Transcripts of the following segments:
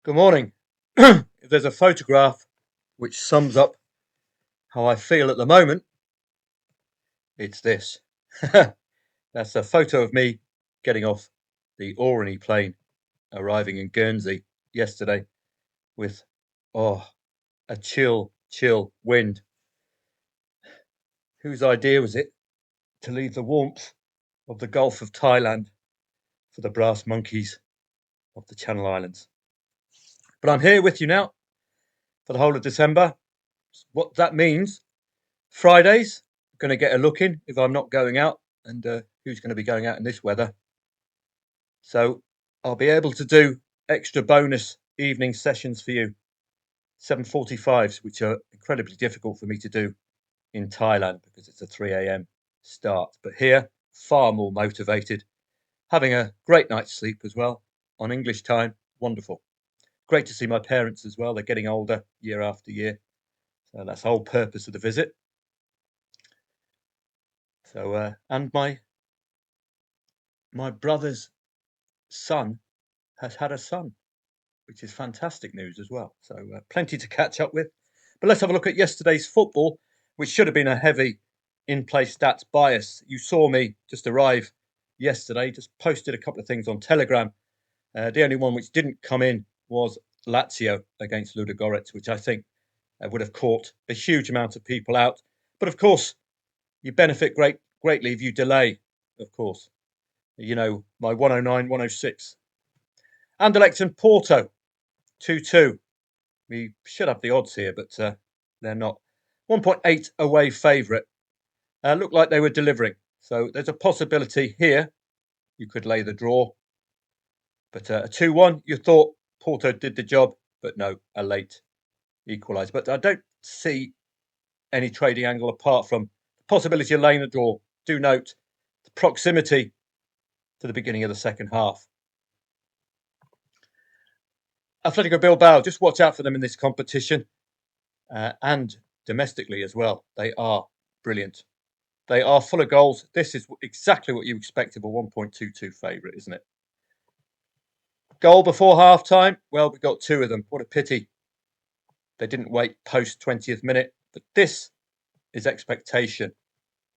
Good morning. If there's a photograph which sums up how I feel at the moment, it's this. That's a photo of me getting off the Orkney plane, arriving in Guernsey yesterday with, oh, a chill wind. Whose idea was it to leave the warmth of the Gulf of Thailand for the brass monkeys of the Channel Islands? But I'm here with you now for the whole of December. What that means, Fridays, going to get a look in if I'm not going out, and who's going to be going out in this weather. So I'll be able to do extra bonus evening sessions for you, 7:45s, which are incredibly difficult for me to do in Thailand because it's a 3 a.m. start. But here, far more motivated, having a great night's sleep as well on English time. Wonderful. Great to see my parents as well. They're getting older year after year. So that's the whole purpose of the visit. So, and my brother's son has had a son, which is fantastic news as well. So plenty to catch up with. But let's have a look at yesterday's football, which should have been a heavy in-play stats bias. You saw me just arrive yesterday, just posted a couple of things on Telegram. The only one which didn't come in was Lazio against Ludogorets, which I think would have caught a huge amount of people out. But of course, you benefit greatly if you delay, of course. You know, my 109, 106. Anderlecht and Porto, 2-2. We should have the odds here, but they're not. 1.8 away favourite. Looked like they were delivering. So there's a possibility here you could lay the draw. But a 2-1, you thought Porto did the job, but no, a late equaliser. But I don't see any trading angle apart from the possibility of laying the draw. Do note the proximity to the beginning of the second half. Atletico Bilbao, just watch out for them in this competition and domestically as well. They are brilliant. They are full of goals. This is exactly what you expect of a 1.22 favourite, isn't it? Goal before half time. Well, we got two of them. What a pity. They didn't wait post 20th minute. But this is expectation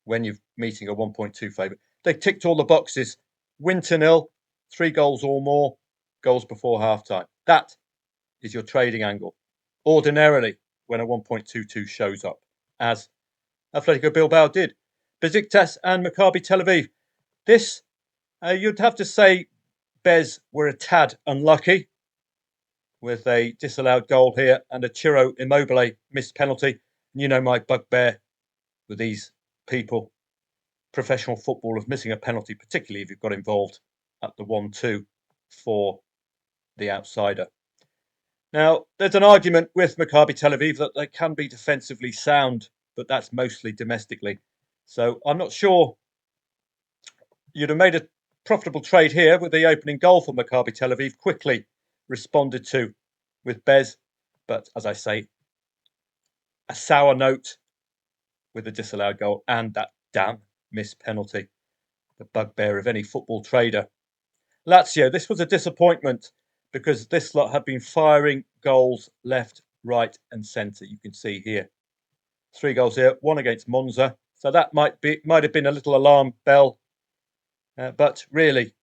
when you're meeting a 1.2 favourite. They ticked all the boxes. Win to nil, 3 goals or more, goals before half time. That is your trading angle. Ordinarily, when a 1.22 shows up, as Atletico Bilbao did. Besiktas and Maccabi Tel Aviv. This, you'd have to say, Bez were a tad unlucky with a disallowed goal here and a Ciro Immobile missed penalty. You know my bugbear with these people, professional football, of missing a penalty, particularly if you've got involved at the 1-2 for the outsider. Now, there's an argument with Maccabi Tel Aviv that they can be defensively sound, but that's mostly domestically. So I'm not sure you'd have made a profitable trade here with the opening goal for Maccabi Tel Aviv, quickly responded to with Bez. But as I say, a sour note with the disallowed goal and that damn missed penalty, the bugbear of any football trader. Lazio, this was a disappointment because this lot have been firing goals left, right, and centre. You can see here 3 goals here, 1 against Monza. So that might have been a little alarm bell, but really,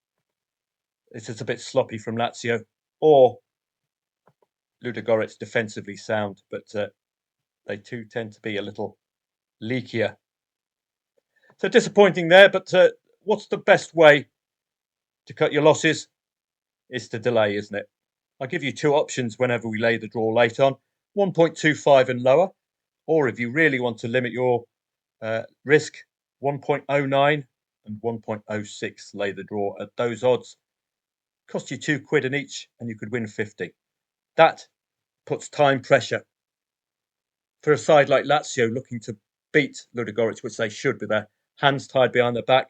it's just a bit sloppy from Lazio. Or Ludogorets defensively sound, but they too tend to be a little leakier. So disappointing there, but what's the best way to cut your losses? Is to delay, isn't it? I'll give you 2 options whenever we lay the draw late on, 1.25 and lower, or if you really want to limit your risk, 1.09 and 1.06 lay the draw at those odds. Cost you £2 in each and you could win 50. That puts time pressure for a side like Lazio looking to beat Ludogorets, which they should with their hands tied behind their back,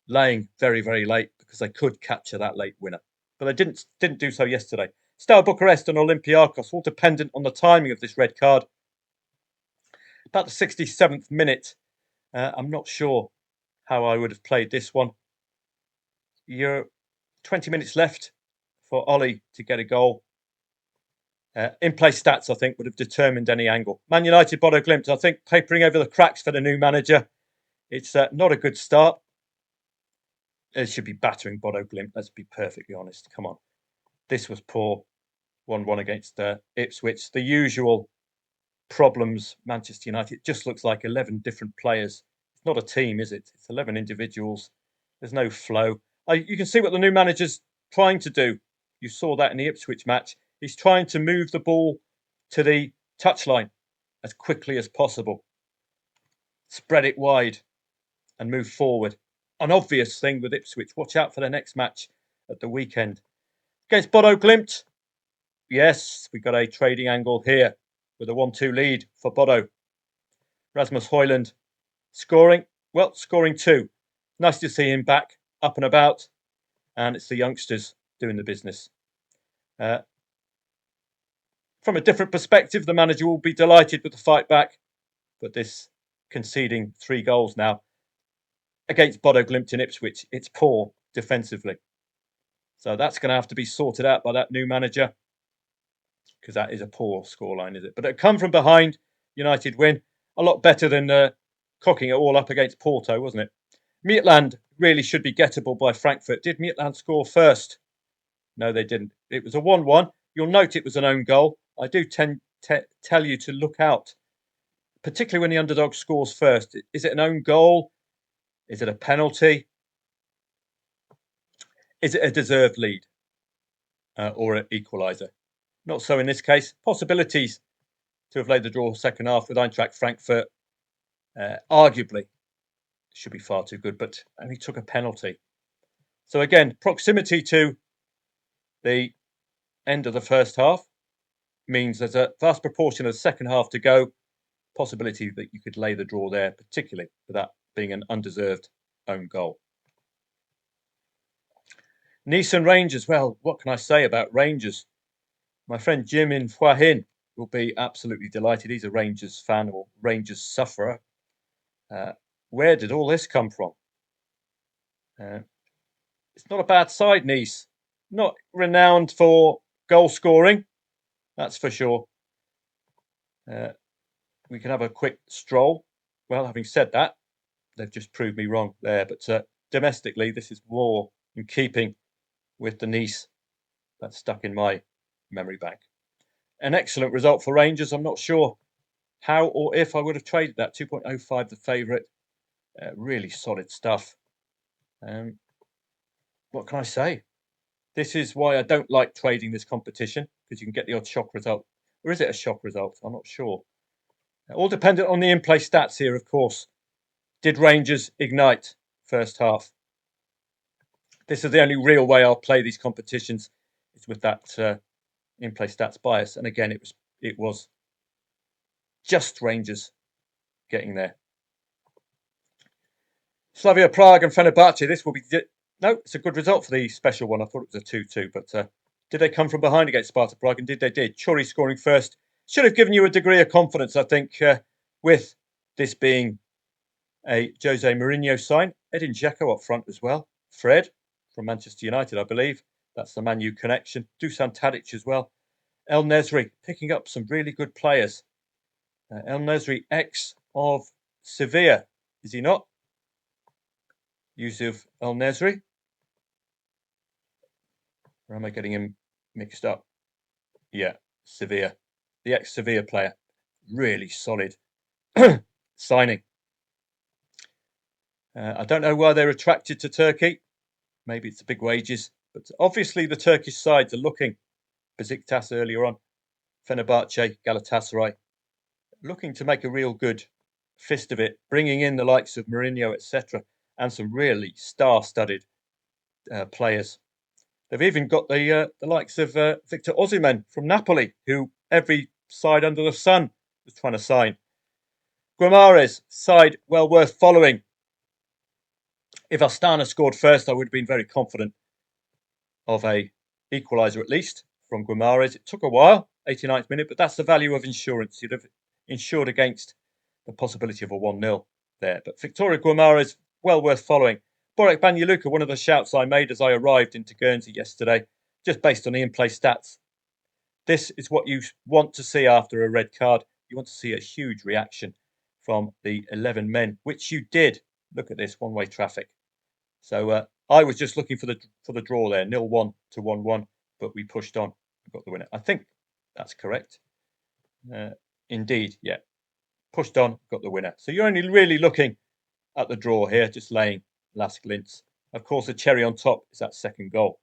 laying very, very late because they could capture that late winner. But they didn't do so yesterday. Steaua Bucharest and Olympiacos, all dependent on the timing of this red card. About the 67th minute, I'm not sure how I would have played this one. You're 20 minutes left for Ollie to get a goal. In-play stats, I think, would have determined any angle. Man United, Bodo Glimt, I think, papering over the cracks for the new manager. It's not a good start. It should be battering Bodo Glimt, let's be perfectly honest. Come on. This was poor. 1-1 against Ipswich. The usual problems, Manchester United. It just looks like 11 different players. It's not a team, is it? It's 11 individuals. There's no flow. You can see what the new manager's trying to do. You saw that in the Ipswich match. He's trying to move the ball to the touchline as quickly as possible. Spread it wide and move forward. An obvious thing with Ipswich. Watch out for their next match at the weekend. Against Bodo Glimt, yes, we got a trading angle here with a 1-2 lead for Bodo. Rasmus Højlund scoring. Well, scoring 2. Nice to see him back, up and about. And it's the youngsters doing the business. From a different perspective, the manager will be delighted with the fight back. But this conceding 3 goals now against Bodo Glimt in Ipswich, it's poor defensively. So that's going to have to be sorted out by that new manager, because that is a poor scoreline, is it? But it come from behind, United win. A lot better than cocking it all up against Porto, wasn't it? Midtjylland really should be gettable by Frankfurt. Did Midtjylland score first? No, they didn't. It was a 1-1. You'll note it was an own goal. I do tell you to look out, particularly when the underdog scores first. Is it an own goal? Is it a penalty? Is it a deserved lead or an equaliser? Not so in this case. Possibilities to have laid the draw second half with Eintracht Frankfurt. Arguably should be far too good, but only took a penalty. So again, proximity to the end of the first half means there's a vast proportion of the second half to go. Possibility that you could lay the draw there, particularly for that being an undeserved own goal. Nice and Rangers. Well, what can I say about Rangers? My friend Jim in Hua Hin will be absolutely delighted. He's a Rangers fan or Rangers sufferer. Where did all this come from? It's not a bad side, Nice. Not renowned for goal scoring, that's for sure. We can have a quick stroll. Well, having said that, they've just proved me wrong there. But domestically, this is more in keeping with the Nice that's stuck in my memory bank. An excellent result for Rangers. I'm not sure how or if I would have traded that. 2.05 the favourite. Really solid stuff. What can I say? This is why I don't like trading this competition, because you can get the odd shock result. Or is it a shock result? I'm not sure. All dependent on the in-play stats here, of course. Did Rangers ignite first half? This is the only real way I'll play these competitions, is with that in-play stats bias. And again, it was just Rangers getting there. Slavia Prague and Fenerbahce. This will be... No, it's a good result for the special one. I thought it was a 2-2, but did they come from behind against Sparta Prague? And did. Churi scoring first. Should have given you a degree of confidence, I think, with this being a Jose Mourinho sign. Edin Dzeko up front as well. Fred from Manchester United, I believe. That's the Man U connection. Dusan Tadic as well. El Nesri picking up some really good players. El Nesri, ex of Sevilla, is he not? Yusuf El Nesri. Or am I getting him mixed up? Yeah, Sevilla. The ex-Sevilla player. Really solid signing. I don't know why they're attracted to Turkey. Maybe it's the big wages. But obviously the Turkish sides are looking. Besiktas earlier on. Fenerbahce, Galatasaray. Looking to make a real good fist of it. Bringing in the likes of Mourinho, etc. And some really star-studded players. They've even got the likes of Victor Osimhen from Napoli, who every side under the sun was trying to sign. Guimaraes, side well worth following. If Astana scored first, I would have been very confident of a equaliser at least from Guimaraes. It took a while, 89th minute, but that's the value of insurance. You'd have insured against the possibility of a 1-0 there. But Victoria Guimaraes, well worth following. Borek Banyuluka, one of the shouts I made as I arrived into Guernsey yesterday, just based on the in-play stats. This is what you want to see after a red card. You want to see a huge reaction from the 11 men, which you did. Look at this one-way traffic. So I was just looking for the draw there, 0-1 to 1-1, but we pushed on, got the winner. I think that's correct. Indeed, yeah, pushed on, got the winner. So you're only really looking at the draw here, just laying last glints. Of course, the cherry on top is that second goal.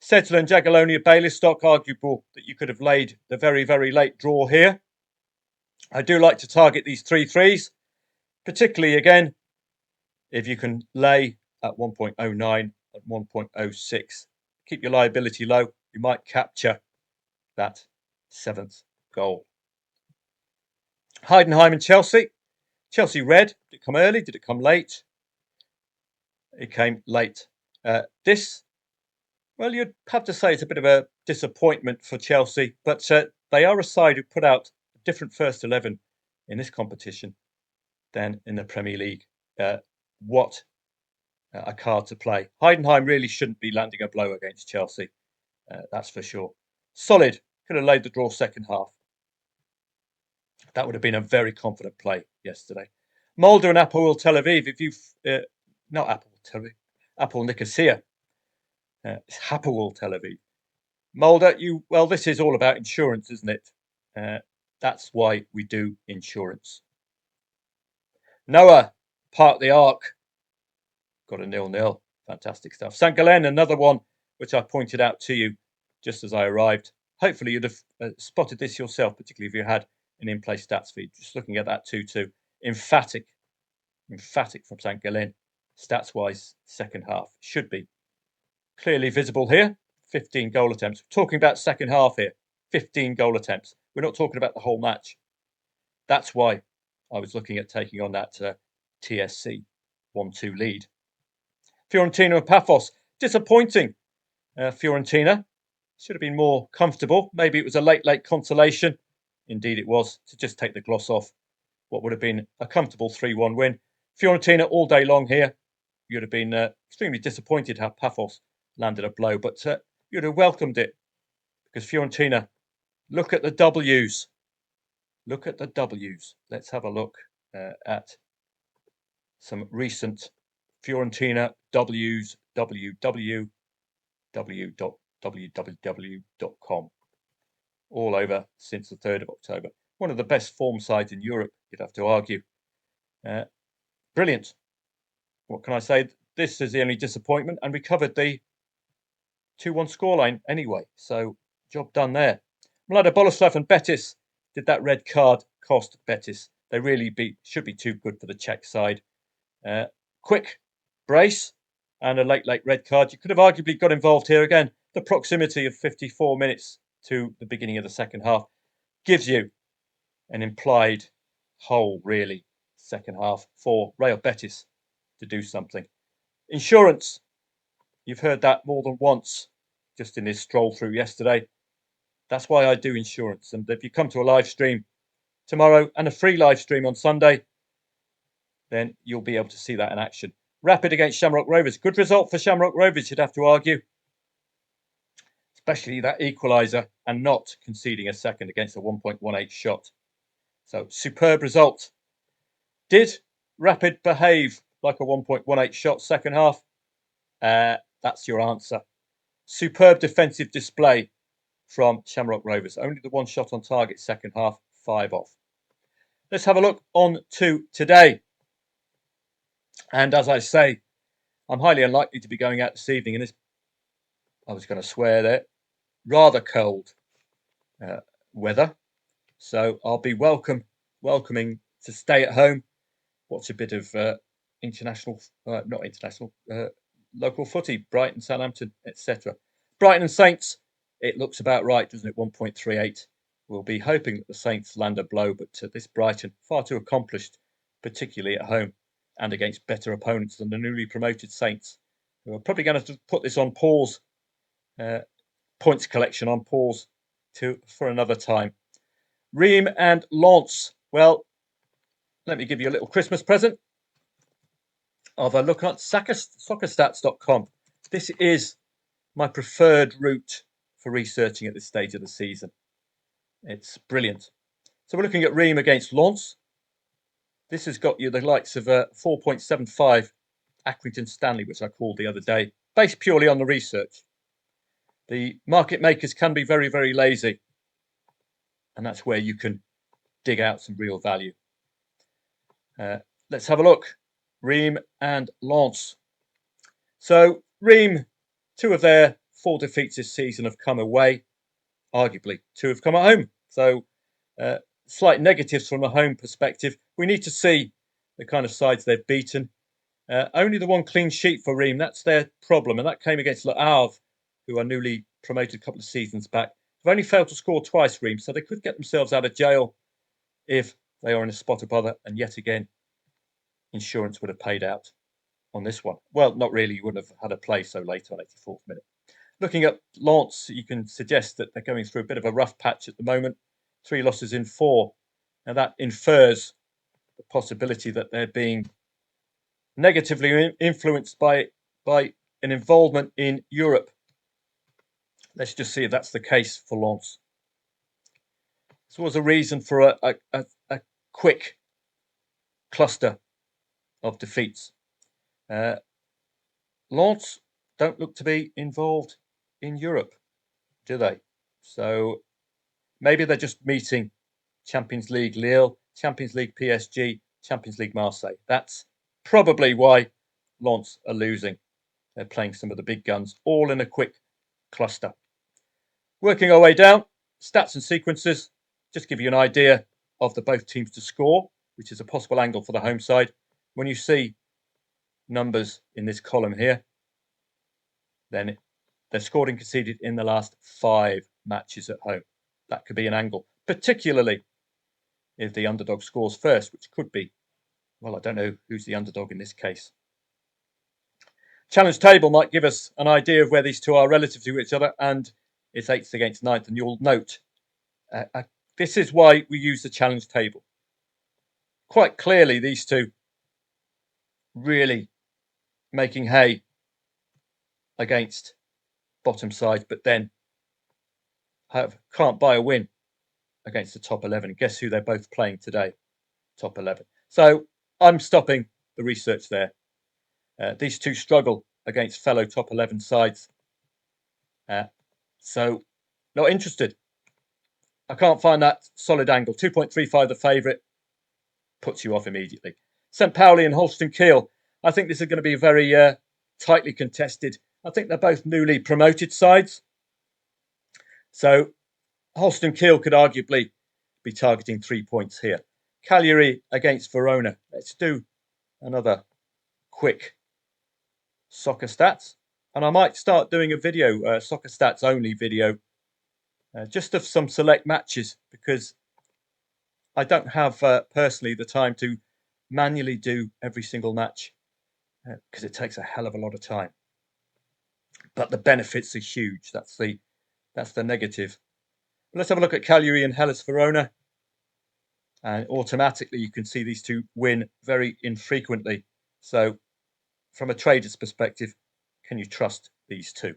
Settle and Jagiellonia Baileystock, arguable that you could have laid the very, very late draw here. I do like to target these 3-3s, particularly again, if you can lay at 1.09 at 1.06. Keep your liability low. You might capture that 7th goal. Heidenheim and Chelsea. Chelsea red. Did it come early? Did it come late? It came late. This, well, you'd have to say it's a bit of a disappointment for Chelsea, but they are a side who put out a different first 11 in this competition than in the Premier League. What a card to play. Heidenheim really shouldn't be landing a blow against Chelsea. That's for sure. Solid. Could have laid the draw second half. That would have been a very confident play yesterday. Molde and Hapoel Tel Aviv. If you've not Hapoel Tel Aviv, Hapoel Nicosia. It's Hapoel Tel Aviv. Molde, well, this is all about insurance, isn't it? That's why we do insurance. Noah, Park the Ark. Got a 0-0. Fantastic stuff. St. Gallen, another one which I pointed out to you just as I arrived. Hopefully you'd have spotted this yourself, particularly if you had an in-play stats feed. Just looking at that 2-2. Emphatic from St. Gallen. Stats-wise, second half. Should be clearly visible here. 15 goal attempts. We're talking about second half here. 15 goal attempts. We're not talking about the whole match. That's why I was looking at taking on that TSC 1-2 lead. Fiorentina and Paphos. Disappointing. Fiorentina should have been more comfortable. Maybe it was a late consolation. Indeed it was, to just take the gloss off what would have been a comfortable 3-1 win. Fiorentina all day long here. You'd have been extremely disappointed how Paphos landed a blow, but you'd have welcomed it because Fiorentina, look at the W's. Look at the W's. Let's have a look at some recent Fiorentina W's, www.com. All over since the 3rd of October. One of the best form sides in Europe, you'd have to argue. Brilliant. What can I say? This is the only disappointment, and we covered the 2-1 scoreline anyway, so job done there. Mlada Boleslav and Betis. Did that red card cost Betis? They really should be too good for the Czech side. Quick brace and a late red card. You could have arguably got involved here again. The proximity of 54 minutes to the beginning of the second half gives you an implied hole, really, second half for Real Betis to do something. Insurance. You've heard that more than once just in this stroll through yesterday. That's why I do insurance. And if you come to a live stream tomorrow and a free live stream on Sunday, then you'll be able to see that in action. Rapid against Shamrock Rovers. Good result for Shamrock Rovers, you'd have to argue. Especially that equaliser and not conceding a second against a 1.18 shot. So, superb result. Did Rapid behave like a 1.18 shot second half? That's your answer. Superb defensive display from Shamrock Rovers. Only the one shot on target second half, 5 off. Let's have a look on to today. And as I say, I'm highly unlikely to be going out this evening in this, I was going to swear there, rather cold weather. So I'll be welcoming to stay at home, watch a bit of local footy, Brighton, Southampton, etc. Brighton and Saints, it looks about right, doesn't it? 1.38. We'll be hoping that the Saints land a blow, but this Brighton, far too accomplished, particularly at home and against better opponents than the newly promoted Saints. We're probably going to put this on pause, points collection on pause for another time. Reims and Lens. Well, let me give you a little Christmas present of a look at soccerstats.com. This is my preferred route for researching at this stage of the season. It's brilliant. So we're looking at Reims against Lens. This has got you the likes of 4.75 Accrington Stanley, which I called the other day, based purely on the research. The market makers can be very, very lazy, and that's where you can dig out some real value. Let's have a look. Reims and Lens. So Reims, 2 of their 4 defeats this season have come away. Arguably, 2 have come at home. So slight negatives from a home perspective. We need to see the kind of sides they've beaten. Only the 1 clean sheet for Reims. That's their problem. And that came against Le Havre, who are newly promoted a couple of seasons back. They've only failed to score twice, Reims. So they could get themselves out of jail if they are in a spot of bother. And yet again, insurance would have paid out on this one. Well, not really. You wouldn't have had a play so late on 84th minute. Looking at Lens, you can suggest that they're going through a bit of a rough patch at the moment. 3 losses in 4. Now that infers the possibility that they're being negatively influenced by an involvement in Europe. Let's just see if that's the case for Lens. This was a reason for a quick cluster of defeats. Lens don't look to be involved in Europe, do they? So maybe they're just meeting Champions League Lille, Champions League PSG, Champions League Marseille. That's probably why Lens are losing. They're playing some of the big guns, all in a quick cluster. Working our way down, stats and sequences, just give you an idea of the both teams to score, which is a possible angle for the home side. When you see numbers in this column here, then they're scored and conceded in the last 5 matches at home. That could be an angle, particularly if the underdog scores first, which could be, well, I don't know who's the underdog in this case. Challenge table might give us an idea of where these 2 are relative to each other, and it's 8th against 9th. And you'll note, this is why we use the challenge table. Quite clearly, these 2 really making hay against bottom sides, but then can't buy a win against the top 11. Guess who they're both playing today? Top 11. So I'm stopping the research there. These 2 struggle against fellow top 11 sides. So not interested. I can't find that solid angle. 2.35 the favourite puts you off immediately. St. Pauli and Holstein Kiel. I think this is going to be very tightly contested. I think they're both newly promoted sides. So Holstein Kiel could arguably be targeting 3 points here. Cagliari against Verona. Let's do another quick soccer stats. And I might start doing a video, soccer stats only video, just of some select matches, because I don't have personally the time to manually do every single match, because it takes a hell of a lot of time. But the benefits are huge. That's the negative. Let's have a look at Cagliari and Hellas Verona. And automatically you can see these 2 win very infrequently. So from a trader's perspective, can you trust these 2?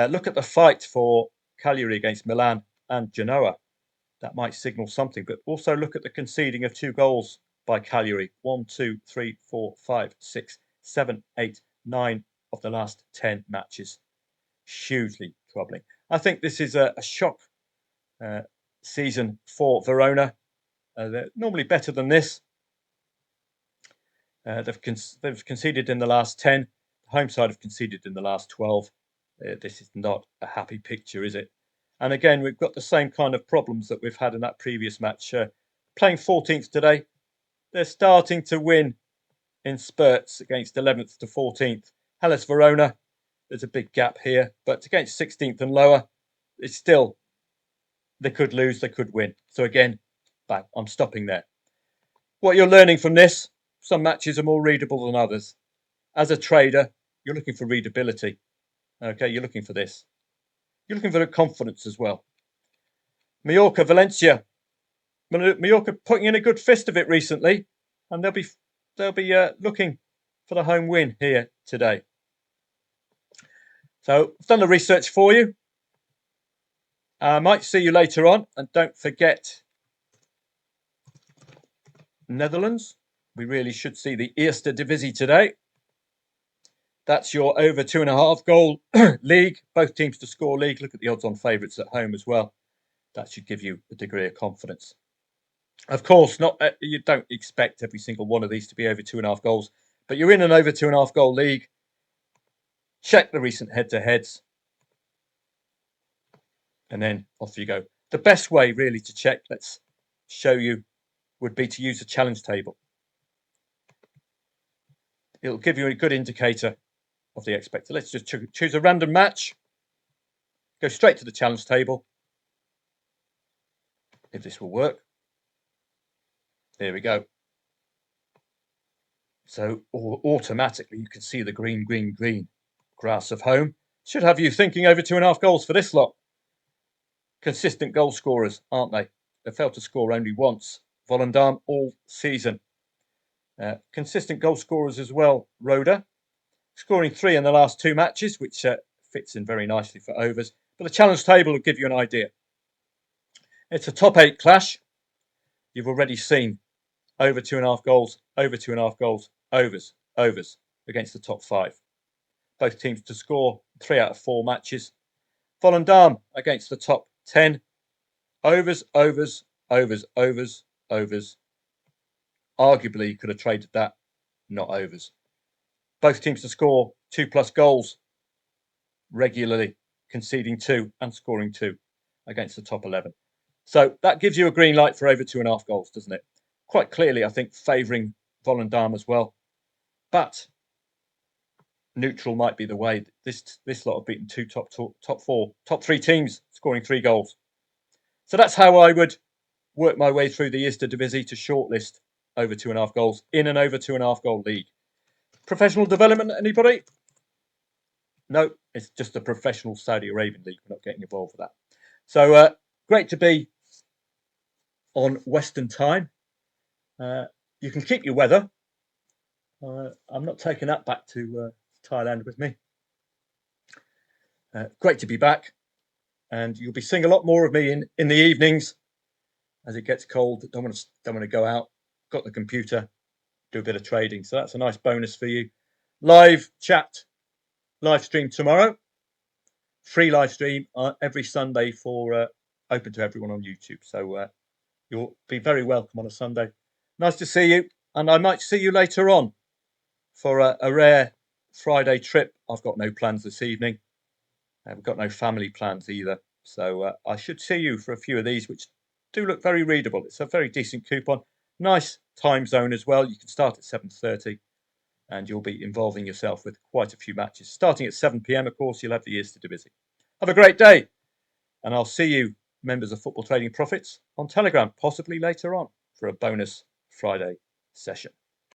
Look at the fight for Cagliari against Milan and Genoa. That might signal something, but also look at the conceding of 2 goals by Cagliari. 1, 2, 3, 4, 5, 6, 7, 8, 9 of the last 10 matches. Hugely troubling. I think this is a shock season for Verona. They're normally better than this. They've conceded in the last 10. The home side have conceded in the last 12. This is not a happy picture, is it? And again, we've got the same kind of problems that we've had in that previous match. Playing 14th today, they're starting to win in spurts against 11th to 14th. Hellas Verona, there's a big gap here, but against 16th and lower, it's still, they could lose, they could win. So again, bang, I'm stopping there. What you're learning from this, some matches are more readable than others. As a trader, you're looking for readability. Okay, you're looking for this. You're looking for the confidence as well. Mallorca, Valencia. Mallorca putting in a good fist of it recently, and they'll be looking for the home win here today. So I've done the research for you. I might see you later on. And don't forget Netherlands. We really should see the Eerste Divisie today. That's your over 2.5 goal league. Both teams to score league. Look at the odds on favourites at home as well. That should give you a degree of confidence. Of course, not you don't expect every single one of these to be over 2.5 goals, but you're in an over 2.5 goal league. Check the recent head-to-heads, and then off you go. The best way, really, to check, let's show you, would be to use a challenge table. It'll give you a good indicator of the expected. Let's just choose a random match. Go straight to the challenge table. If this will work. There we go. So automatically you can see the green, green, green grass of home. Should have you thinking over 2.5 goals for this lot. Consistent goal scorers, aren't they? They failed to score only once. Volendam all season. Consistent goal scorers as well. Roda scoring 3 in the last 2 matches, which fits in very nicely for overs. But the challenge table will give you an idea. It's a top 8 clash. You've already seen over 2.5 goals, over 2.5 goals, overs against the top 5. Both teams to score 3 out of 4 matches. Volendam against the top 10. Overs. Arguably, you could have traded that, not overs. Both teams to score 2+ goals regularly, conceding 2 and scoring 2 against the top 11. So that gives you a green light for over 2.5 goals, doesn't it? Quite clearly, I think, favouring Volendam as well. But neutral might be the way. This lot have beaten 2 top 3 teams, scoring 3 goals. So that's how I would work my way through the Eerste Divisie to shortlist over 2.5 goals in an over 2.5 goal league. Professional development, anybody? No, it's just a professional Saudi Arabian league. We're not getting involved with that. So great to be on Western time. You can keep your weather. I'm not taking that back to Thailand with me. Great to be back. And you'll be seeing a lot more of me in the evenings as it gets cold. Don't want to go out. Got the computer, do a bit of trading. So that's a nice bonus for you. Live chat, live stream tomorrow. Free live stream every Sunday for open to everyone on YouTube. So you'll be very welcome on a Sunday. Nice to see you. And I might see you later on for a rare Friday trip. I've got no plans this evening. We've got no family plans either. So I should see you for a few of these, which do look very readable. It's a very decent coupon. Nice time zone as well. You can start at 7:30 and you'll be involving yourself with quite a few matches. Starting at 7 p.m, of course, you'll have the Eerste Divisie. Have a great day. And I'll see you, members of Football Trading Profits, on Telegram, possibly later on for a bonus Friday session.